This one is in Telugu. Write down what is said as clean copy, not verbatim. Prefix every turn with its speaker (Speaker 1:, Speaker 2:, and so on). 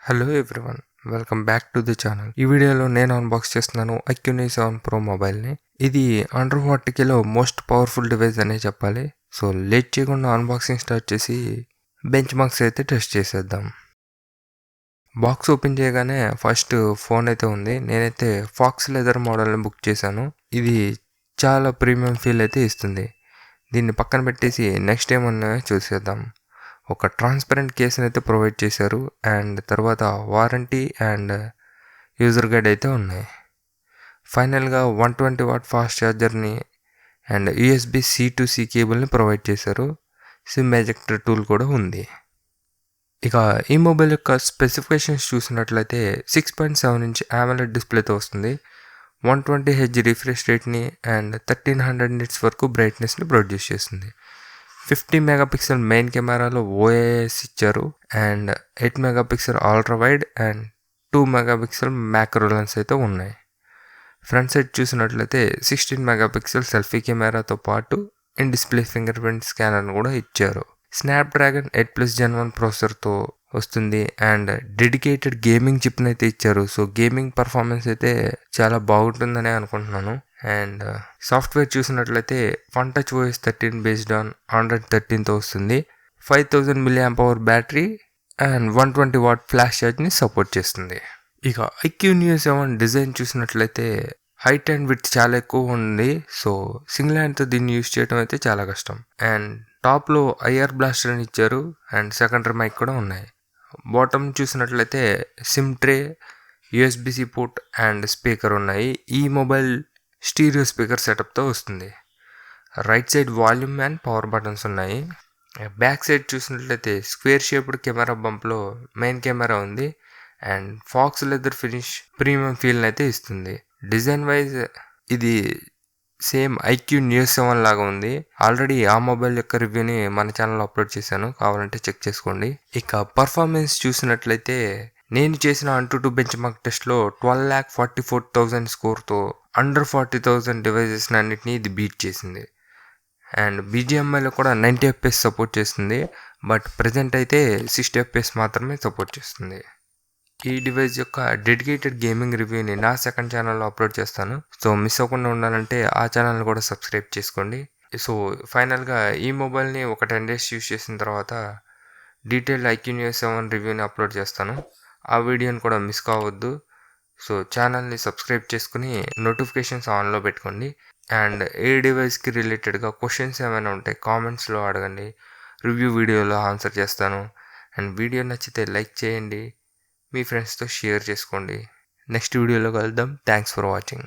Speaker 1: Hello everyone, welcome back to the channel. ఈ వీడియోలో నేను అన్బాక్స్ చేస్తున్నాను IQOO Neo 7 Pro మొబైల్ని. ఇది అండర్ 40Kలో మోస్ట్ పవర్ఫుల్ డివైస్ అనే చెప్పాలి. సో లేట్ చేయకుండా అన్బాక్సింగ్ స్టార్ట్ చేసి బెంచ్ మార్క్స్ అయితే టెస్ట్ చేసేద్దాం. బాక్స్ ఓపెన్ చేయగానే ఫస్ట్ ఫోన్ అయితే ఉంది. నేనైతే ఫాక్స్ లెదర్ మోడల్ని బుక్ చేశాను. ఇది చాలా ప్రీమియం ఫీల్ అయితే ఇస్తుంది. దీన్ని పక్కన పెట్టేసి నెక్స్ట్ ఏమన్నాయో చూసేద్దాం. ఒక ట్రాన్స్పరెంట్ కేసుని అయితే ప్రొవైడ్ చేశారు అండ్ తర్వాత వారంటీ అండ్ యూజర్ గైడ్ అయితే ఉన్నాయి. ఫైనల్గా 120W ఫాస్ట్ ఛార్జర్ని అండ్ USB-C to C కేబుల్ని ప్రొవైడ్ చేశారు. సిమ్ ఎజెక్టర్ టూల్ కూడా ఉంది. ఇక ఈ మొబైల్ యొక్క స్పెసిఫికేషన్స్ చూసినట్లయితే 6.7 ఇంచ్ AMOLED డిస్ప్లేతో వస్తుంది. 120Hz రిఫ్రెష్ రేట్ని అండ్ 1300 నిట్స్ వరకు బ్రైట్నెస్ని ప్రొడ్యూస్ చేస్తుంది. 50 మెగాపిక్సెల్ మెయిన్ కెమెరాలో OIS ఇచ్చారు and 8 megapixel ultra wide and 2 megapixel macro lens అయితే ఉన్నాయి. ఫ్రంట్ సైడ్ చూసినట్లయితే 16 మెగాపిక్సెల్ సెల్ఫీ కెమెరాతో పాటు ఇన్ డిస్ప్లే ఫింగర్ ప్రింట్ స్కానర్ను కూడా ఇచ్చారు. Snapdragon 8+ Gen 1 ప్రాసెసర్తో వస్తుంది అండ్ డెడికేటెడ్ గేమింగ్ చిప్ని అయితే ఇచ్చారు. సో గేమింగ్ పర్ఫార్మెన్స్ అయితే చాలా బాగుంటుందని అనుకుంటున్నాను. అండ్ సాఫ్ట్వేర్ చూసినట్లయితే OneTouch OS 13 based on Android 13తో వస్తుంది. 5000 mAh battery and 120W flash ఛార్జ్ని సపోర్ట్ చేస్తుంది. ఇక IQOO Neo 7 డిజైన్ చూసినట్లయితే హైట్ అండ్ విడ్త్ చాలా ఎక్కువ ఉంది. సో సింగిల్ హ్యాండ్తో దీన్ని యూజ్ చేయడం అయితే చాలా కష్టం. అండ్ టాప్లో IR బ్లాస్టర్ అని ఇచ్చారు అండ్ సెకండరీ మైక్ కూడా ఉన్నాయి. బాటమ్ చూసినట్లయితే SIM tray, USB-C port and speaker ఉన్నాయి. ఈ మొబైల్ స్టీరియో స్పీకర్ సెటప్తో వస్తుంది. Right side volume and power buttons ఉన్నాయి. బ్యాక్ సైడ్ చూసినట్లయితే స్క్వేర్ షేప్డ్ కెమెరా బంప్లో మెయిన్ కెమెరా ఉంది and faux leather finish premium ఫీల్ని అయితే ఇస్తుంది. డిజైన్ వైజ్ ఇది సేమ్ IQOO Neo 7 లాగా ఉంది. ఆల్రెడీ ఆ మొబైల్ యొక్క రివ్యూని మన ఛానల్లో అప్లోడ్ చేశాను, కావాలంటే చెక్ చేసుకోండి. ఇక పర్ఫార్మెన్స్ చూసినట్లయితే నేను చేసిన AnTuTu బెంచ్ మార్క్ టెస్ట్లో 12,44,000 స్కోర్తో అండర్ 40,000 డివైజెస్ అన్నిటినీ ఇది బీట్ చేసింది. అండ్ BGMIలో కూడా 90 FPS సపోర్ట్ చేస్తుంది. బట్ ప్రజెంట్ అయితే 60 FPS మాత్రమే సపోర్ట్ చేస్తుంది. ఈ డివైస్ యొక్క డెడికేటెడ్ గేమింగ్ రివ్యూని నా సెకండ్ ఛానల్లో అప్లోడ్ చేస్తాను. సో మిస్ అవ్వకుండా ఉండాలంటే ఆ ఛానల్ని కూడా సబ్స్క్రైబ్ చేసుకోండి. సో ఫైనల్గా ఈ మొబైల్ని ఒక 10 days యూస్ చేసిన తర్వాత డీటెయిల్డ్ IQOO Neo 7 రివ్యూని అప్లోడ్ చేస్తాను. ఆ వీడియోని కూడా మిస్ కావద్దు. సో ఛానల్ని సబ్స్క్రైబ్ చేసుకుని నోటిఫికేషన్స్ ఆన్లో పెట్టుకోండి. అండ్ ఏ డివైస్కి రిలేటెడ్గా క్వశ్చన్స్ ఏమైనా ఉంటే కామెంట్స్లో అడగండి, రివ్యూ వీడియోలో ఆన్సర్ చేస్తాను. అండ్ వీడియో నచ్చితే లైక్ చేయండి, మీ ఫ్రెండ్స్తో షేర్ చేసుకోండి. నెక్స్ట్ వీడియోలో కలుద్దాం. Thanks for watching.